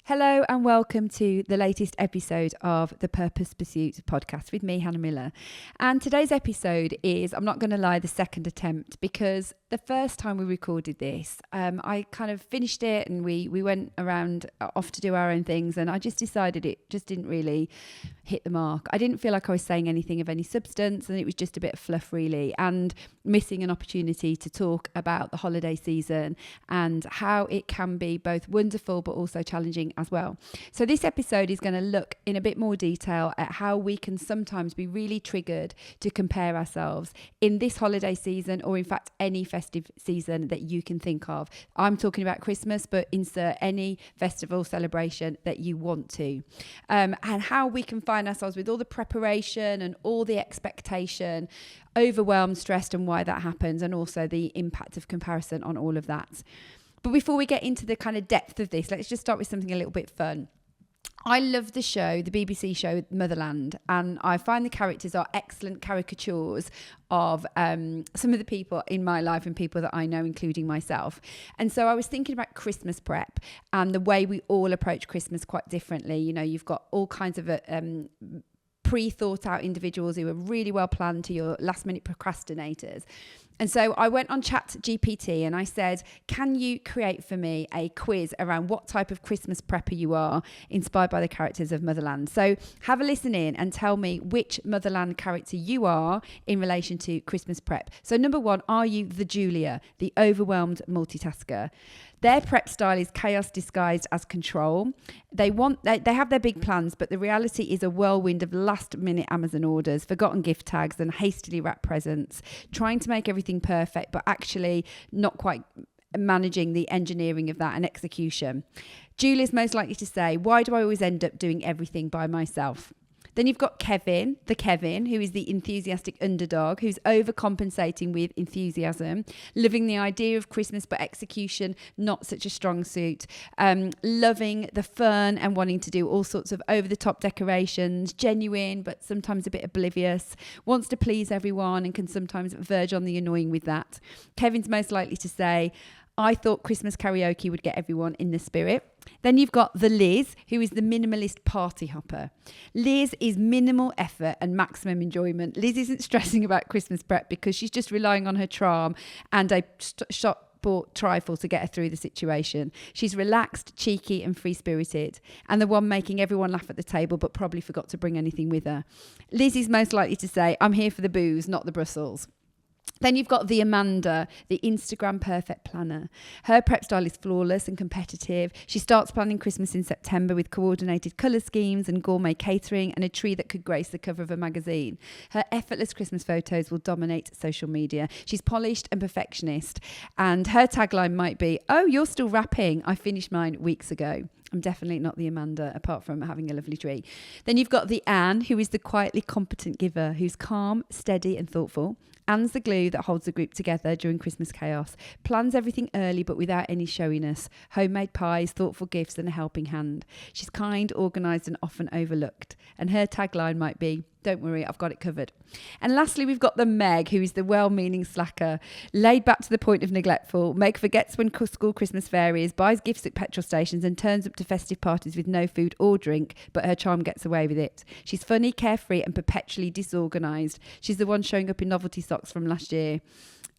Hello and welcome to the latest episode of the Purpose Pursuit podcast with me, Hannah Miller. And today's episode is, I'm not going to lie, the second attempt, because the first time we recorded this, I kind of finished it and we went around off to do our own things, and I just decided it just didn't really hit the mark. I didn't feel like I was saying anything of any substance, and it was just a bit of fluff really, and missing an opportunity to talk about the holiday season and how it can be both wonderful but also challenging as well. So this episode is going to look in a bit more detail at how we can sometimes be really triggered to compare ourselves in this holiday season, or in fact any festive season that you can think of. I'm talking about Christmas, but insert any festival celebration that you want to, and how we can find ourselves with all the preparation and all the expectation, overwhelmed, stressed, and why that happens, and also the impact of comparison on all of that. But before we get into the kind of depth of this, let's just start with something a little bit fun. I love the show, the BBC show Motherland, and I find the characters are excellent caricatures of some of the people in my life and people that I know, including myself. And so I was thinking about Christmas prep and the way we all approach Christmas quite differently. You know, you've got all kinds of pre-thought out individuals who are really well planned to your last minute procrastinators. And so I went on ChatGPT and I said, can you create for me a quiz around what type of Christmas prepper you are, inspired by the characters of Motherland? So have a listen in and tell me which Motherland character you are in relation to Christmas prep. So number one, are you the Julia, the overwhelmed multitasker? Their prep style is chaos disguised as control. They have their big plans, but the reality is a whirlwind of last-minute Amazon orders, forgotten gift tags, and hastily wrapped presents, trying to make everything perfect, but actually not quite managing the engineering of that and execution. Julie's most likely to say, why do I always end up doing everything by myself? Then you've got Kevin, who is the enthusiastic underdog, who's overcompensating with enthusiasm, loving the idea of Christmas, but execution not such a strong suit, loving the fun and wanting to do all sorts of over-the-top decorations, genuine, but sometimes a bit oblivious, wants to please everyone and can sometimes verge on the annoying with that. Kevin's most likely to say, I thought Christmas karaoke would get everyone in the spirit. Then you've got the Liz, who is the minimalist party hopper. Liz is minimal effort and maximum enjoyment. Liz isn't stressing about Christmas prep because she's just relying on her charm and a shop-bought trifle to get her through the situation. She's relaxed, cheeky and free-spirited, and the one making everyone laugh at the table but probably forgot to bring anything with her. Liz is most likely to say, I'm here for the booze, not the Brussels. Then you've got the Amanda, the Instagram perfect planner. Her prep style is flawless and competitive. She starts planning Christmas in September with coordinated colour schemes and gourmet catering and a tree that could grace the cover of a magazine. Her effortless Christmas photos will dominate social media. She's polished and perfectionist, and her tagline might be, oh, you're still wrapping. I finished mine weeks ago. I'm definitely not the Amanda, apart from having a lovely tree. Then you've got the Anne, who is the quietly competent giver, who's calm, steady and thoughtful. Anne's the glue that holds the group together during Christmas chaos. Plans everything early but without any showiness. Homemade pies, thoughtful gifts and a helping hand. She's kind, organised and often overlooked. And her tagline might be, don't worry, I've got it covered. And lastly, we've got the Meg, who is the well-meaning slacker, laid back to the point of neglectful. Meg forgets when school Christmas fair is, buys gifts at petrol stations and turns up to festive parties with no food or drink, but her charm gets away with it. She's funny, carefree and perpetually disorganised. She's the one showing up in novelty socks from last year.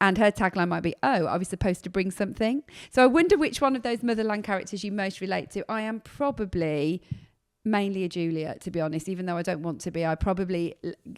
And her tagline might be, oh, I was supposed to bring something. So I wonder which one of those Motherland characters you most relate to. I am probably mainly a Julia, to be honest, even though I don't want to be. I probably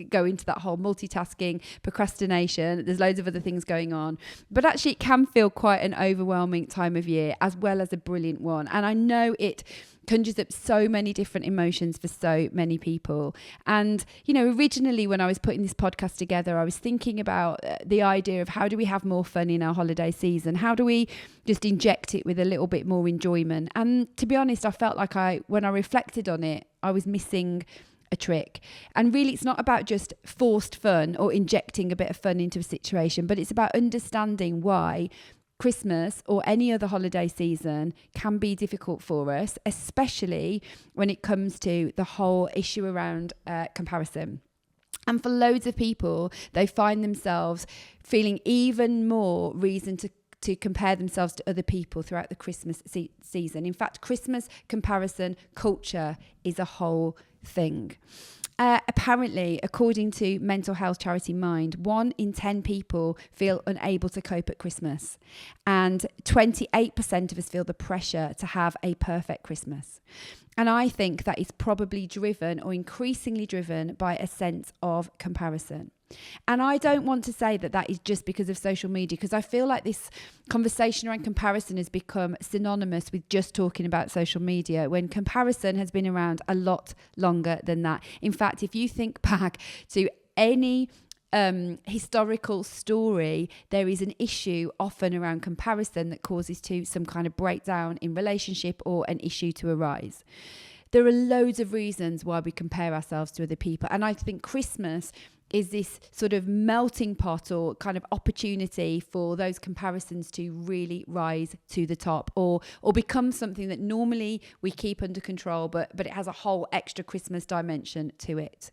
go into that whole multitasking, procrastination. There's loads of other things going on. But actually, it can feel quite an overwhelming time of year, as well as a brilliant one. And I know it conjures up so many different emotions for so many people. And, you know, originally when I was putting this podcast together, I was thinking about the idea of how do we have more fun in our holiday season? How do we just inject it with a little bit more enjoyment? And to be honest, I felt like when I reflected on it, I was missing a trick. And really, it's not about just forced fun or injecting a bit of fun into a situation, but it's about understanding why Christmas or any other holiday season can be difficult for us, especially when it comes to the whole issue around comparison. And for loads of people, they find themselves feeling even more reason to to compare themselves to other people throughout the Christmas season. In fact, Christmas comparison culture is a whole thing. Apparently, according to mental health charity Mind, 1 in 10 people feel unable to cope at Christmas, and 28% of us feel the pressure to have a perfect Christmas. And I think that is probably driven, or increasingly driven, by a sense of comparison. And I don't want to say that that is just because of social media, because I feel like this conversation around comparison has become synonymous with just talking about social media, when comparison has been around a lot longer than that. In fact, if you think back to any historical story, there is an issue often around comparison that causes to some kind of breakdown in relationship or an issue to arise. There are loads of reasons why we compare ourselves to other people, and I think Christmas is this sort of melting pot or kind of opportunity for those comparisons to really rise to the top, or become something that normally we keep under control, but it has a whole extra Christmas dimension to it.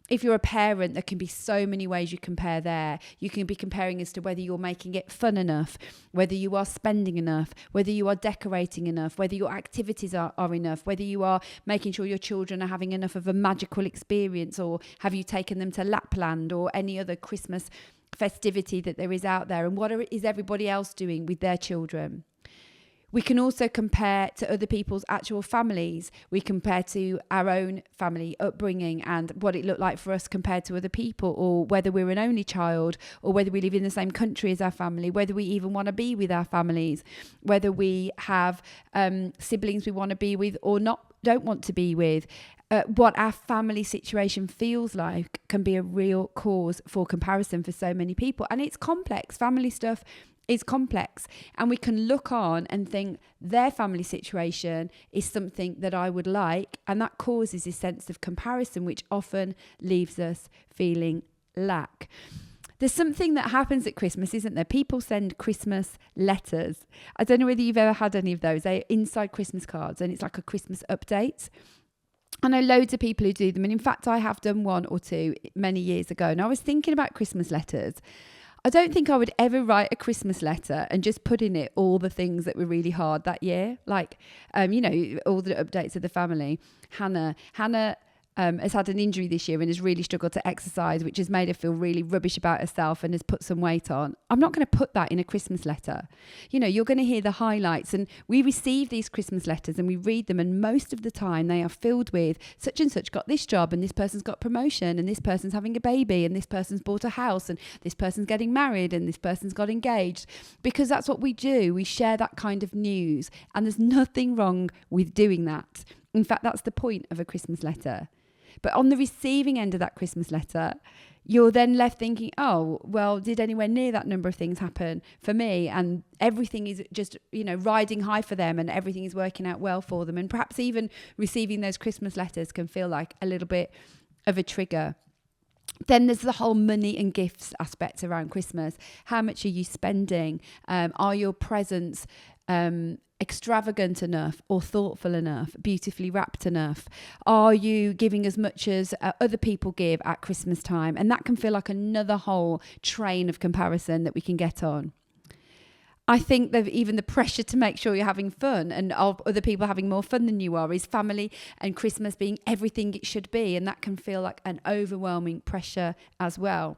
If you're a parent, there can be so many ways you compare there. You can be comparing as to whether you're making it fun enough, whether you are spending enough, whether you are decorating enough, whether your activities are enough, whether you are making sure your children are having enough of a magical experience, or have you taken them to Lapland or any other Christmas festivity that there is out there, and what is everybody else doing with their children. We can also compare to other people's actual families. We compare to our own family upbringing and what it looked like for us compared to other people, or whether we're an only child, or whether we live in the same country as our family, whether we even want to be with our families, whether we have siblings we want to be with or don't want to be with. What our family situation feels like can be a real cause for comparison for so many people. And it's complex. Family stuff is complex, and we can look on and think their family situation is something that I would like, and that causes a sense of comparison, which often leaves us feeling lack. There's something that happens at Christmas, isn't there? People send Christmas letters. I don't know whether you've ever had any of those. They're inside Christmas cards, and it's like a Christmas update. I know loads of people who do them, and in fact I have done 1 or 2 many years ago, and I was thinking about Christmas letters. I don't think I would ever write a Christmas letter and just put in it all the things that were really hard that year. Like, all the updates of the family. Hannah has had an injury this year and has really struggled to exercise, which has made her feel really rubbish about herself and has put some weight on. I'm not going to put that in a Christmas letter. You're going to hear the highlights, and we receive these Christmas letters and we read them, and most of the time they are filled with such and such got this job, and this person's got promotion, and this person's having a baby, and this person's bought a house, and this person's getting married, and this person's got engaged, because that's what we do. We share that kind of news, and there's nothing wrong with doing that. In fact, that's the point of a Christmas letter. But on the receiving end of that Christmas letter, you're then left thinking, oh, well, did anywhere near that number of things happen for me? And everything is just, riding high for them, and everything is working out well for them. And perhaps even receiving those Christmas letters can feel like a little bit of a trigger. Then there's the whole money and gifts aspect around Christmas. How much are you spending? Are your presents extravagant enough, or thoughtful enough, beautifully wrapped enough? Are you giving as much as other people give at Christmas time? And that can feel like another whole train of comparison that we can get on. I think that even the pressure to make sure you're having fun, and other people having more fun than you are, is family and Christmas being everything it should be. And that can feel like an overwhelming pressure as well.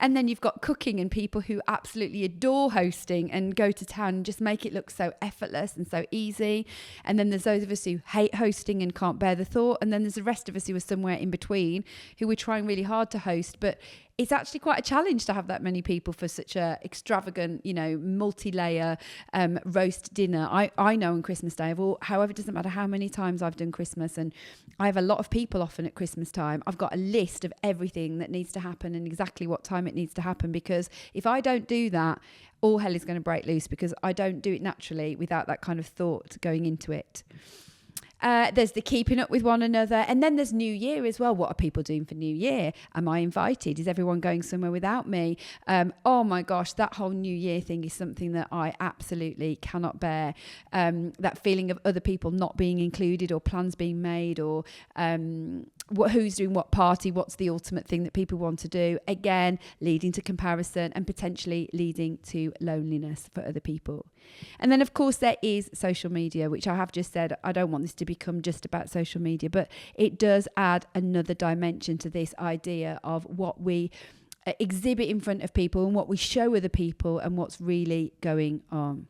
And then you've got cooking, and people who absolutely adore hosting and go to town and just make it look so effortless and so easy. And then there's those of us who hate hosting and can't bear the thought. And then there's the rest of us who are somewhere in between, who are trying really hard to host, but it's actually quite a challenge to have that many people for such a extravagant, multi-layer roast dinner. I know on Christmas Day, however, it doesn't matter how many times I've done Christmas, and I have a lot of people often at Christmas time. I've got a list of everything that needs to happen and exactly what time it needs to happen, because if I don't do that, all hell is going to break loose, because I don't do it naturally without that kind of thought going into it. There's the keeping up with one another. And then there's New Year as well. What are people doing for New Year? Am I invited? Is everyone going somewhere without me? Oh my gosh, that whole New Year thing is something that I absolutely cannot bear. That feeling of other people not being included, or plans being made, or who's doing what party, what's the ultimate thing that people want to do, again leading to comparison and potentially leading to loneliness for other people. And then of course there is social media, which I have just said I don't want this to become just about social media, but it does add another dimension to this idea of what we exhibit in front of people and what we show other people and what's really going on.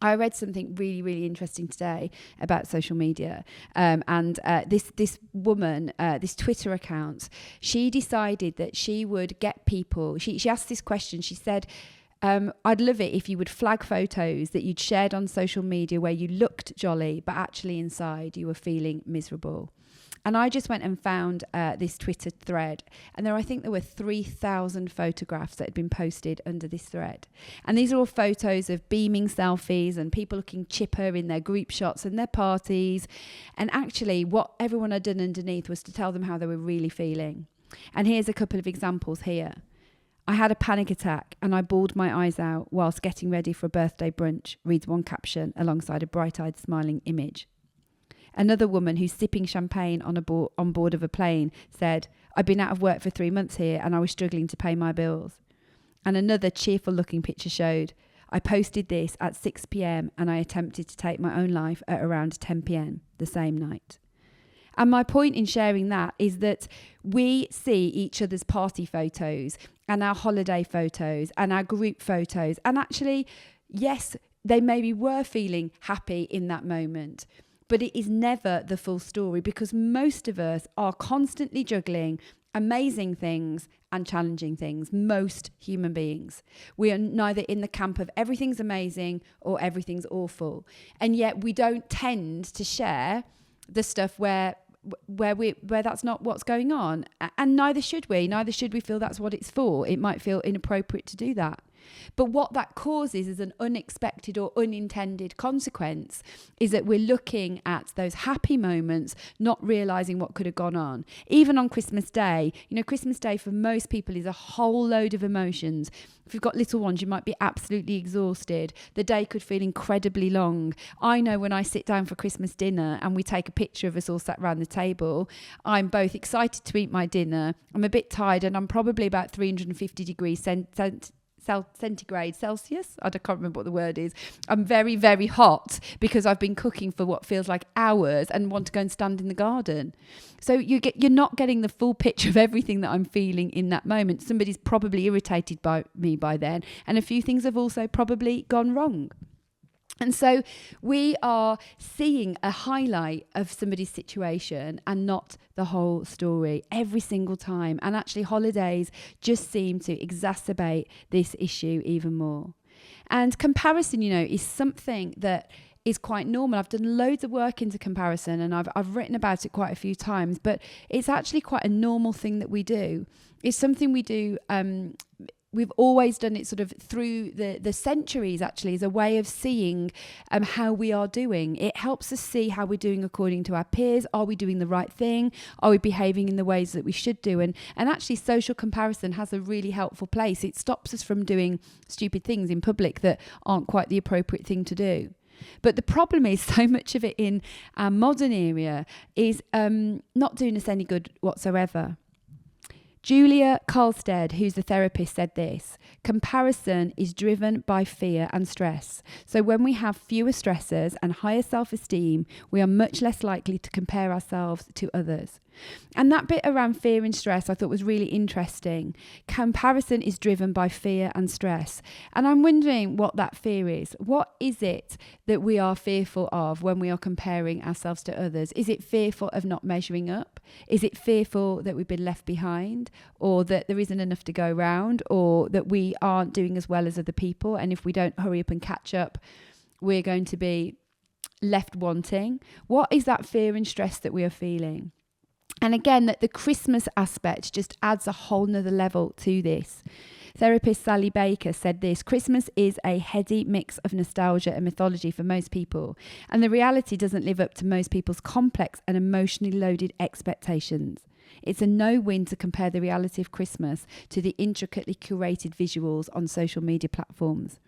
I read something really, really interesting today about social media, and this woman, this Twitter account, she decided that she would get people. She asked this question. She said, I'd love it if you would flag photos that you'd shared on social media where you looked jolly, but actually inside you were feeling miserable. And I just went and found this Twitter thread. And I think there were 3,000 photographs that had been posted under this thread. And these are all photos of beaming selfies and people looking chipper in their group shots and their parties. And actually what everyone had done underneath was to tell them how they were really feeling. And here's a couple of examples here. I had a panic attack and I bawled my eyes out whilst getting ready for a birthday brunch, reads one caption alongside a bright-eyed smiling image. Another woman who's sipping champagne on board of a plane said, I've been out of work for 3 months here and I was struggling to pay my bills. And another cheerful looking picture showed, I posted this at 6 p.m. and I attempted to take my own life at around 10 p.m. the same night. And my point in sharing that is that we see each other's party photos and our holiday photos and our group photos. And actually, yes, they maybe were feeling happy in that moment. But it is never the full story because most of us are constantly juggling amazing things and challenging things, most human beings. We are neither in the camp of everything's amazing or everything's awful. And yet we don't tend to share the stuff where that's not what's going on. And neither should we. Neither should we feel that's what it's for. It might feel inappropriate to do that. But what that causes is an unexpected or unintended consequence is that we're looking at those happy moments, not realising what could have gone on. Even on Christmas Day, Christmas Day for most people is a whole load of emotions. If you've got little ones, you might be absolutely exhausted. The day could feel incredibly long. I know when I sit down for Christmas dinner and we take a picture of us all sat around the table, I'm both excited to eat my dinner, I'm a bit tired, and I'm probably about 350 degrees centigrade Celsius. I can't remember what the word is. I'm very, very hot because I've been cooking for what feels like hours and want to go and stand in the garden. So you're not getting the full picture of everything that I'm feeling in that moment. Somebody's probably irritated by me by then, and a few things have also probably gone wrong. And so we are seeing a highlight of somebody's situation and not the whole story every single time. And actually holidays just seem to exacerbate this issue even more. And comparison, is something that is quite normal. I've done loads of work into comparison and I've written about it quite a few times, but it's actually quite a normal thing that we do. It's something we do we've always done it sort of through the centuries, actually, as a way of seeing how we are doing. It helps us see how we're doing according to our peers. Are we doing the right thing? Are we behaving in the ways that we should do? And actually, social comparison has a really helpful place. It stops us from doing stupid things in public that aren't quite the appropriate thing to do. But the problem is so much of it in our modern era is not doing us any good whatsoever. Julia Karlstead, who's a therapist, said this: comparison is driven by fear and stress. So when we have fewer stressors and higher self-esteem, we are much less likely to compare ourselves to others. And that bit around fear and stress I thought was really interesting. Comparison is driven by fear and stress. And I'm wondering what that fear is. What is it that we are fearful of when we are comparing ourselves to others? Is it fearful of not measuring up? Is it fearful that we've been left behind, or that there isn't enough to go around, or that we aren't doing as well as other people, and if we don't hurry up and catch up, we're going to be left wanting? What is that fear and stress that we are feeling? And again, that the Christmas aspect just adds a whole nother level to this. Therapist Sally Baker said this: Christmas is a heady mix of nostalgia and mythology for most people, and the reality doesn't live up to most people's complex and emotionally loaded expectations. It's a no-win to compare the reality of Christmas to the intricately curated visuals on social media platforms.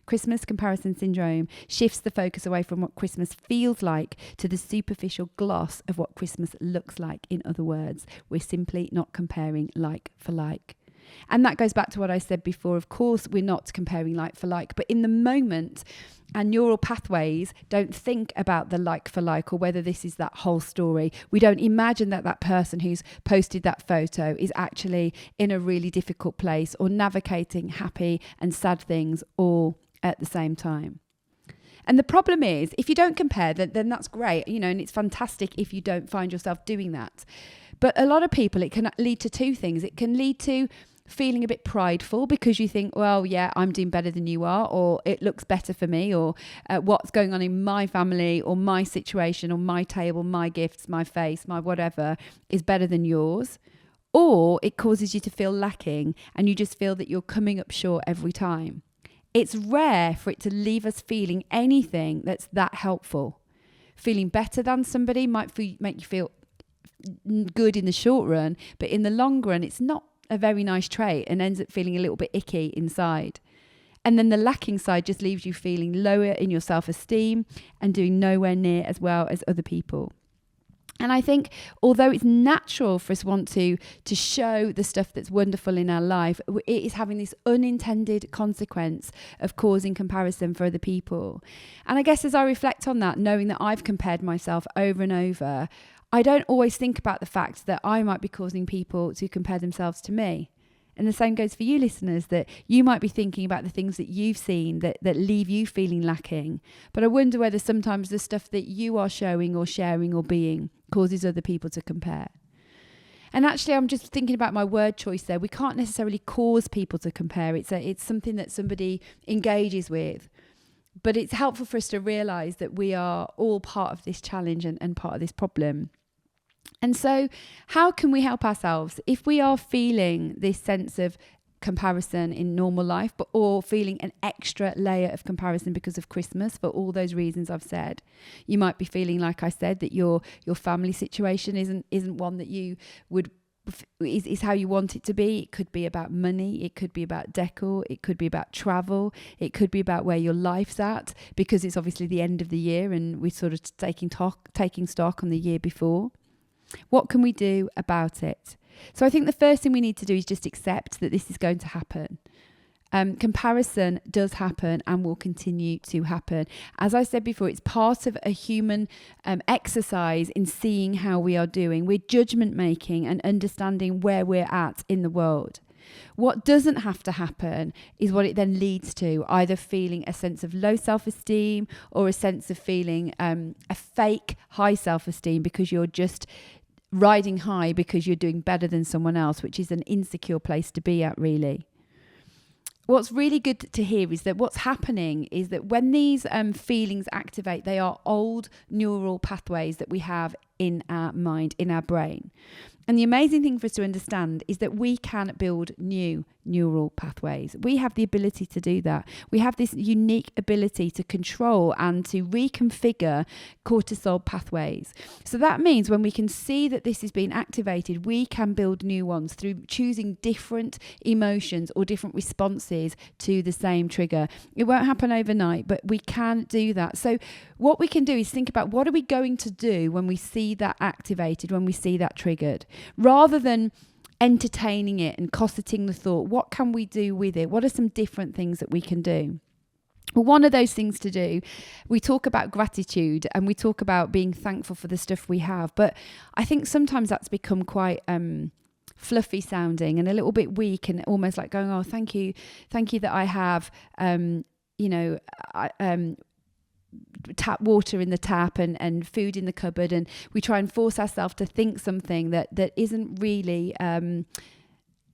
Christmas comparison syndrome shifts the focus away from what Christmas feels like to the superficial gloss of what Christmas looks like. In other words, we're simply not comparing like for like. And that goes back to what I said before. Of course, we're not comparing like for like, but in the moment, our neural pathways don't think about the like for like or whether this is that whole story. We don't imagine that that person who's posted that photo is actually in a really difficult place or navigating happy and sad things all at the same time. And the problem is, if you don't compare, then that's great, and it's fantastic if you don't find yourself doing that. But a lot of people, it can lead to two things. It can lead to feeling a bit prideful because you think, well, yeah, I'm doing better than you are, or it looks better for me, or what's going on in my family or my situation or my table, my gifts, my face, my whatever is better than yours. Or it causes you to feel lacking and you just feel that you're coming up short every time. It's rare for it to leave us feeling anything that's that helpful. Feeling better than somebody might make you feel good in the short run, but in the long run, it's not a very nice trait and ends up feeling a little bit icky inside. And then the lacking side just leaves you feeling lower in your self-esteem and doing nowhere near as well as other people. And I think although it's natural for us to want to show the stuff that's wonderful in our life, it is having this unintended consequence of causing comparison for other people. And I guess as I reflect on that, knowing that I've compared myself over and over, I don't always think about the fact that I might be causing people to compare themselves to me. And the same goes for you listeners, that you might be thinking about the things that you've seen that leave you feeling lacking. But I wonder whether sometimes the stuff that you are showing or sharing or being causes other people to compare. And actually, I'm just thinking about my word choice there. We can't necessarily cause people to compare. It's something that somebody engages with. But it's helpful for us to realise that we are all part of this challenge and part of this problem. And so how can we help ourselves if we are feeling this sense of comparison in normal life, or feeling an extra layer of comparison because of Christmas for all those reasons I've said? You might be feeling, like I said, that your family situation isn't one that you would is how you want it to be. It could be about money, it could be about decor, it could be about travel, it could be about where your life's at, because it's obviously the end of the year and we're sort of taking stock on the year before. What can we do about it? So I think the first thing we need to do is just accept that this is going to happen. Comparison does happen and will continue to happen. As I said before, it's part of a human exercise in seeing how we are doing. We're judgment making and understanding where we're at in the world. What doesn't have to happen is what it then leads to, either feeling a sense of low self-esteem or a sense of feeling a fake high self-esteem because you're just riding high because you're doing better than someone else, which is an insecure place to be at, really. What's really good to hear is that what's happening is that when these feelings activate, they are old neural pathways that we have in our mind, in our brain. And the amazing thing for us to understand is that we can build new neural pathways. We have the ability to do that. We have this unique ability to control and to reconfigure cortisol pathways. So that means when we can see that this is being activated, we can build new ones through choosing different emotions or different responses to the same trigger. It won't happen overnight, but we can do that. So what we can do is think about, what are we going to do when we see that activated, when we see that triggered? Rather than entertaining it and cosseting the thought, what can we do with it? What are some different things that we can do? Well, one of those things to do, we talk about gratitude and we talk about being thankful for the stuff we have. But I think sometimes that's become quite fluffy sounding and a little bit weak, and almost like going, oh, thank you that I have, tap water in the tap and food in the cupboard, and we try and force ourselves to think something that isn't really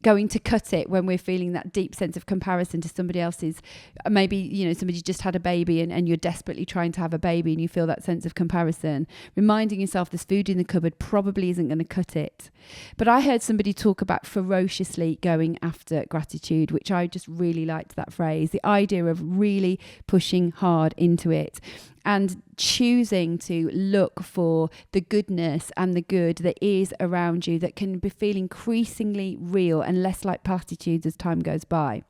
going to cut it when we're feeling that deep sense of comparison to somebody else's. Maybe, somebody just had a baby and you're desperately trying to have a baby and you feel that sense of comparison. Reminding yourself there's food in the cupboard probably isn't going to cut it. But I heard somebody talk about ferociously going after gratitude, which I just really liked that phrase. The idea of really pushing hard into it and choosing to look for the goodness and the good that is around you, that can feel increasingly real and less like platitudes as time goes by.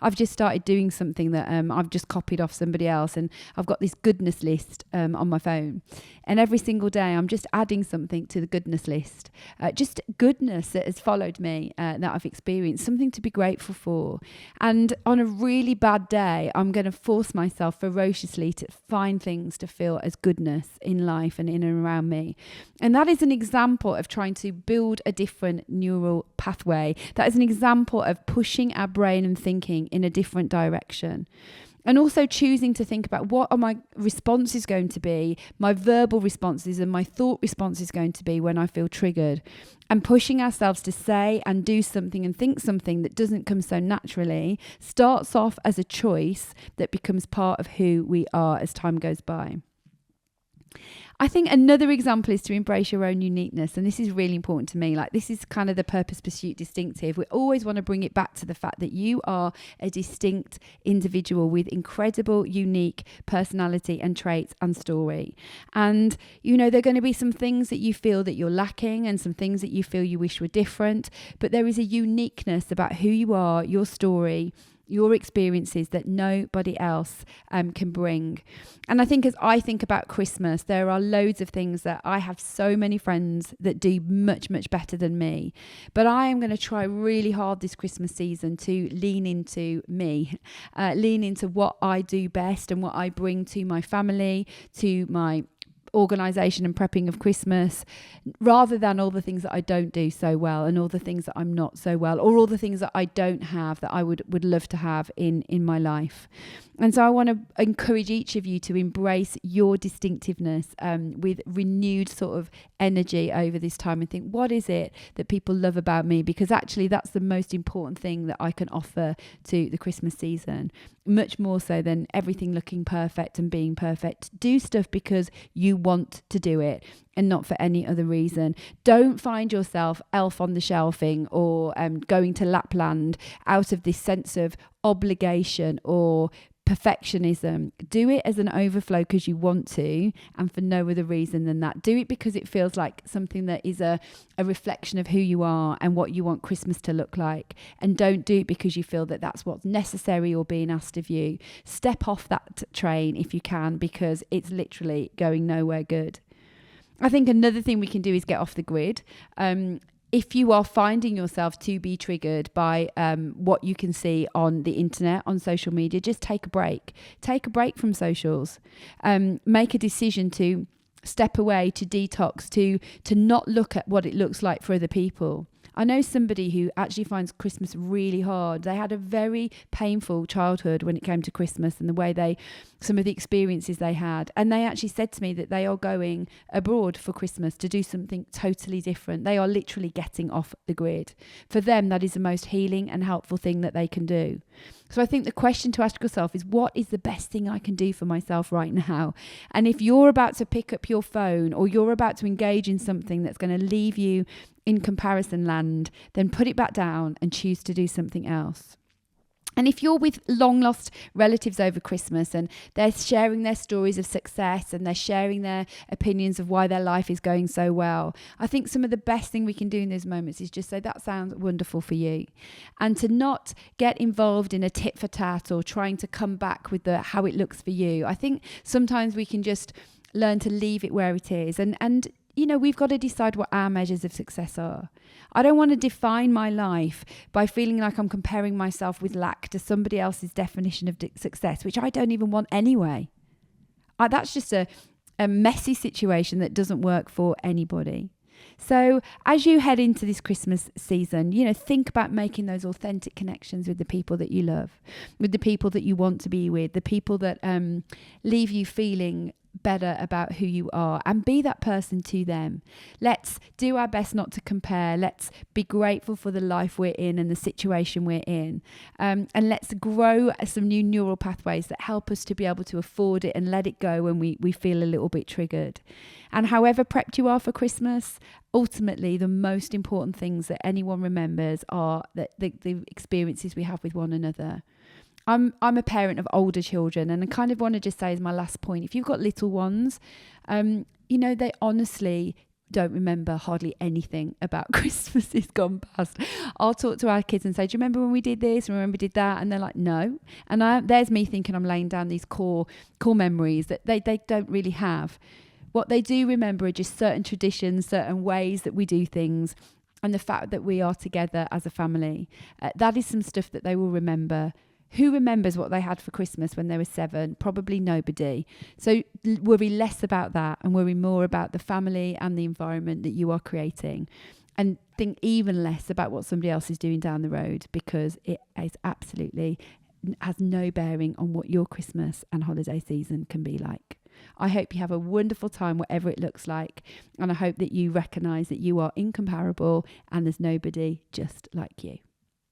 I've just started doing something that I've just copied off somebody else, and I've got this goodness list on my phone. And every single day I'm just adding something to the goodness list. Just goodness that has followed me, that I've experienced, something to be grateful for. And on a really bad day, I'm going to force myself ferociously to find things to feel as goodness in life and in and around me. And that is an example of trying to build a different neural pathway. That is an example of pushing our brain and thinking in a different direction. And also choosing to think about what are my responses going to be, my verbal responses and my thought responses going to be when I feel triggered. And pushing ourselves to say and do something and think something that doesn't come so naturally starts off as a choice that becomes part of who we are as time goes by. I think another example is to embrace your own uniqueness. And this is really important to me. Like, this is kind of the Purpose Pursuit distinctive. We always want to bring it back to the fact that you are a distinct individual with incredible, unique personality and traits and story. And, you know, there are going to be some things that you feel that you're lacking and some things that you feel you wish were different. But there is a uniqueness about who you are, your story, your experiences that nobody else can bring. And I think as I think about Christmas, there are loads of things that I have so many friends that do much, much better than me. But I am going to try really hard this Christmas season to lean into me, lean into what I do best and what I bring to my family, to my organisation and prepping of Christmas, rather than all the things that I don't do so well and all the things that I'm not so well, or all the things that I don't have that I would love to have in my life. And so I want to encourage each of you to embrace your distinctiveness with renewed sort of energy over this time, and think, what is it that people love about me? Because actually that's the most important thing that I can offer to the Christmas season, much more so than everything looking perfect and being perfect. Do stuff because you want to do it and not for any other reason. Don't find yourself elf on the shelving or going to Lapland out of this sense of obligation or perfectionism. Do it as an overflow because you want to, and for no other reason than that. Do it because it feels like something that is a reflection of who you are and what you want Christmas to look like. And don't do it because you feel that that's what's necessary or being asked of you. Step off that train if you can, because it's literally going nowhere good. I think another thing we can do is get off the grid. If you are finding yourself to be triggered by what you can see on the internet, on social media, just take a break. Take a break from socials. Make a decision to step away, to detox, to not look at what it looks like for other people. I know somebody who actually finds Christmas really hard. They had a very painful childhood when it came to Christmas and the way some of the experiences they had. And they actually said to me that they are going abroad for Christmas to do something totally different. They are literally getting off the grid. For them, that is the most healing and helpful thing that they can do. So I think the question to ask yourself is, what is the best thing I can do for myself right now? And if you're about to pick up your phone or you're about to engage in something that's going to leave you in comparison land, then put it back down and choose to do something else. And if you're with long lost relatives over Christmas and they're sharing their stories of success and they're sharing their opinions of why their life is going so well, I think some of the best thing we can do in those moments is just say, that sounds wonderful for you. And to not get involved in a tit for tat or trying to come back with how it looks for you. I think sometimes we can just learn to leave it where it is. And you know, we've got to decide what our measures of success are. I don't want to define my life by feeling like I'm comparing myself with lack to somebody else's definition of success, which I don't even want anyway. That's just a messy situation that doesn't work for anybody. So as you head into this Christmas season, you know, think about making those authentic connections with the people that you love, with the people that you want to be with, the people that leave you feeling better about who you are, and be that person to them. Let's do our best not to compare. Let's be grateful for the life we're in and the situation we're in. And let's grow some new neural pathways that help us to be able to afford it and let it go when we feel a little bit triggered. And however prepped you are for Christmas, ultimately the most important things that anyone remembers are the experiences we have with one another. I'm a parent of older children, and I kind of want to just say as my last point, if you've got little ones, you know, they honestly don't remember hardly anything about Christmases gone past. I'll talk to our kids and say, do you remember when we did this? Remember we did that? And they're like, no. And there's me thinking I'm laying down these core memories that they don't really have. What they do remember are just certain traditions, certain ways that we do things, and the fact that we are together as a family. That is some stuff that they will remember. Who remembers what they had for Christmas when they were 7? Probably nobody. So worry less about that and worry more about the family and the environment that you are creating. And think even less about what somebody else is doing down the road, because it is absolutely has no bearing on what your Christmas and holiday season can be like. I hope you have a wonderful time, whatever it looks like. And I hope that you recognise that you are incomparable and there's nobody just like you.